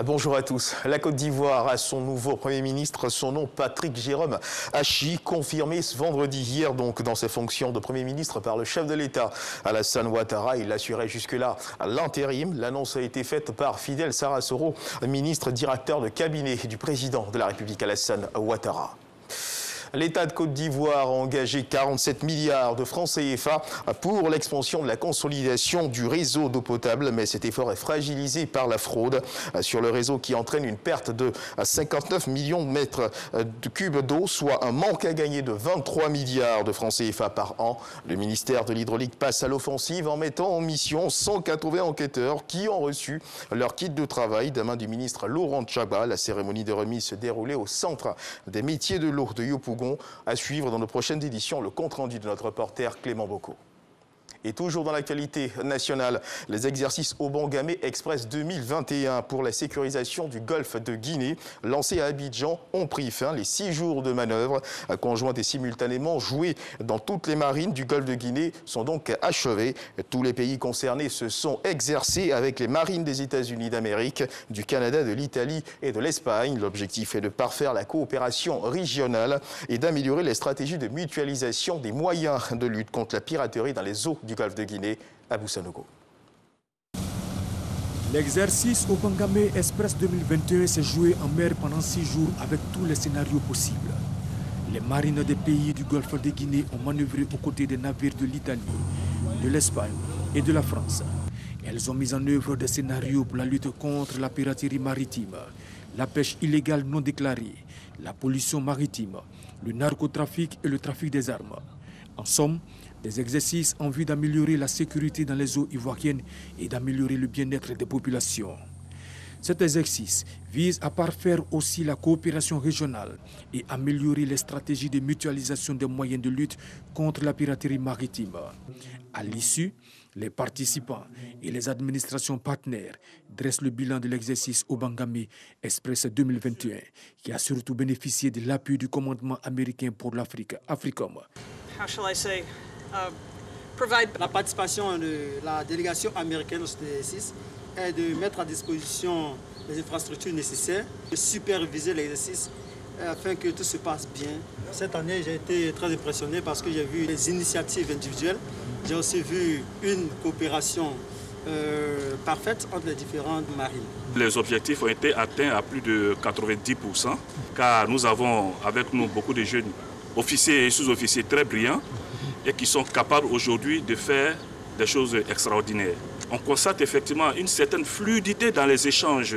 Bonjour à tous. La Côte d'Ivoire a son nouveau Premier ministre, son nom Patrick Jérôme Hachi, confirmé ce vendredi hier donc dans ses fonctions de Premier ministre par le chef de l'État, Alassane Ouattara. Il assurait jusque-là l'intérim. L'annonce a été faite par Fidel Sarasoro, ministre directeur de cabinet du président de la République, Alassane Ouattara. L'État de Côte d'Ivoire a engagé 47 milliards de francs CFA pour l'expansion de la consolidation du réseau d'eau potable, mais cet effort est fragilisé par la fraude sur le réseau qui entraîne une perte de 59 millions de mètres cubes d'eau, soit un manque à gagner de 23 milliards de francs CFA par an. Le ministère de l'Hydraulique passe à l'offensive en mettant en mission 180 enquêteurs qui ont reçu leur kit de travail des mains du ministre Laurent Tchaba. La cérémonie de remise se déroulait au centre des métiers de l'eau de Yopougon. À suivre dans nos prochaines éditions le compte-rendu de notre reporter Clément Bocco. Et toujours dans l'actualité nationale, les exercices Obangamé Express 2021 pour la sécurisation du golfe de Guinée, lancés à Abidjan, ont pris fin. Les 6 jours de manœuvre, conjointes et simultanément joués dans toutes les marines du golfe de Guinée, sont donc achevés. Tous les pays concernés se sont exercés avec les marines des États-Unis d'Amérique, du Canada, de l'Italie et de l'Espagne. L'objectif est de parfaire la coopération régionale et d'améliorer les stratégies de mutualisation des moyens de lutte contre la piraterie dans les eaux du golfe de Guinée, à Boussanogo. L'exercice Obangamé Express 2021 s'est joué en mer pendant 6 jours avec tous les scénarios possibles. Les marines des pays du golfe de Guinée ont manœuvré aux côtés des navires de l'Italie, de l'Espagne et de la France. Elles ont mis en œuvre des scénarios pour la lutte contre la piraterie maritime, la pêche illégale non déclarée, la pollution maritime, le narcotrafic et le trafic des armes. En somme, des exercices en vue d'améliorer la sécurité dans les eaux ivoiriennes et d'améliorer le bien-être des populations. Cet exercice vise à parfaire aussi la coopération régionale et améliorer les stratégies de mutualisation des moyens de lutte contre la piraterie maritime. À l'issue, les participants et les administrations partenaires dressent le bilan de l'exercice Obangamé Express 2021, qui a surtout bénéficié de l'appui du commandement américain pour l'Afrique, AFRICOM. La participation de la délégation américaine au exercice est de mettre à disposition les infrastructures nécessaires, de superviser l'exercice afin que tout se passe bien. Cette année, j'ai été très impressionné parce que j'ai vu les initiatives individuelles. J'ai aussi vu une coopération parfaite entre les différentes marines. Les objectifs ont été atteints à plus de 90%, car nous avons avec nous beaucoup de jeunes officiers et sous-officiers très brillants et qui sont capables aujourd'hui de faire des choses extraordinaires. On constate effectivement une certaine fluidité dans les échanges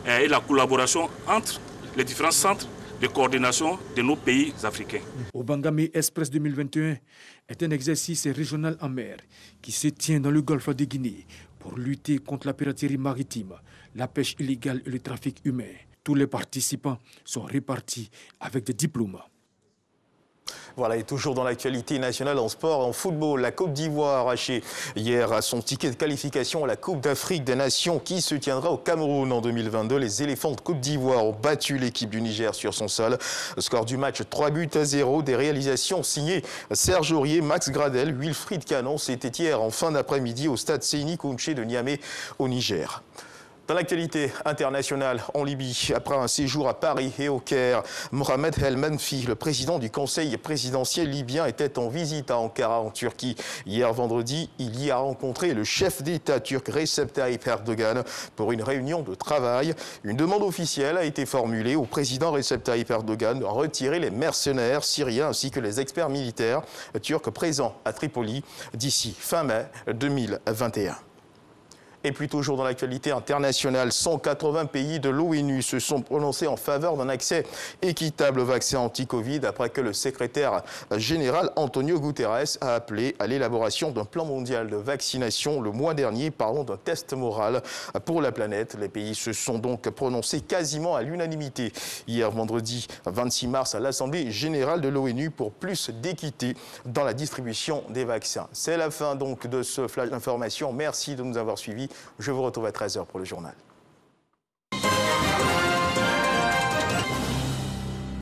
et la collaboration entre les différents centres de coordination de nos pays africains. Obangamé Express 2021 est un exercice régional en mer qui se tient dans le golfe de Guinée pour lutter contre la piraterie maritime, la pêche illégale et le trafic humain. Tous les participants sont répartis avec des diplômes. Voilà, et toujours dans l'actualité nationale en sport, en football, la Côte d'Ivoire a arraché hier son ticket de qualification à la Coupe d'Afrique des Nations qui se tiendra au Cameroun en 2022. Les éléphants de Côte d'Ivoire ont battu l'équipe du Niger sur son sol. Le score du match 3-0, des réalisations signées Serge Aurier, Max Gradel, Wilfried Canon. C'était hier en fin d'après-midi au stade Seyni Kounché de Niamey au Niger. Dans l'actualité internationale en Libye, après un séjour à Paris et au Caire, Mohamed El Menfi, le président du Conseil présidentiel libyen, était en visite à Ankara en Turquie. Hier vendredi, il y a rencontré le chef d'État turc Recep Tayyip Erdogan pour une réunion de travail. Une demande officielle a été formulée au président Recep Tayyip Erdogan de retirer les mercenaires syriens ainsi que les experts militaires turcs présents à Tripoli d'ici fin mai 2021. Et puis toujours dans l'actualité internationale, 180 pays de l'ONU se sont prononcés en faveur d'un accès équitable au vaccin anti-Covid après que le secrétaire général Antonio Guterres a appelé à l'élaboration d'un plan mondial de vaccination le mois dernier. Parlons d'un test moral pour la planète. Les pays se sont donc prononcés quasiment à l'unanimité hier vendredi 26 mars à l'Assemblée générale de l'ONU pour plus d'équité dans la distribution des vaccins. C'est la fin donc de ce flash d'information. Merci de nous avoir suivis. Je vous retrouve à 13h pour le journal.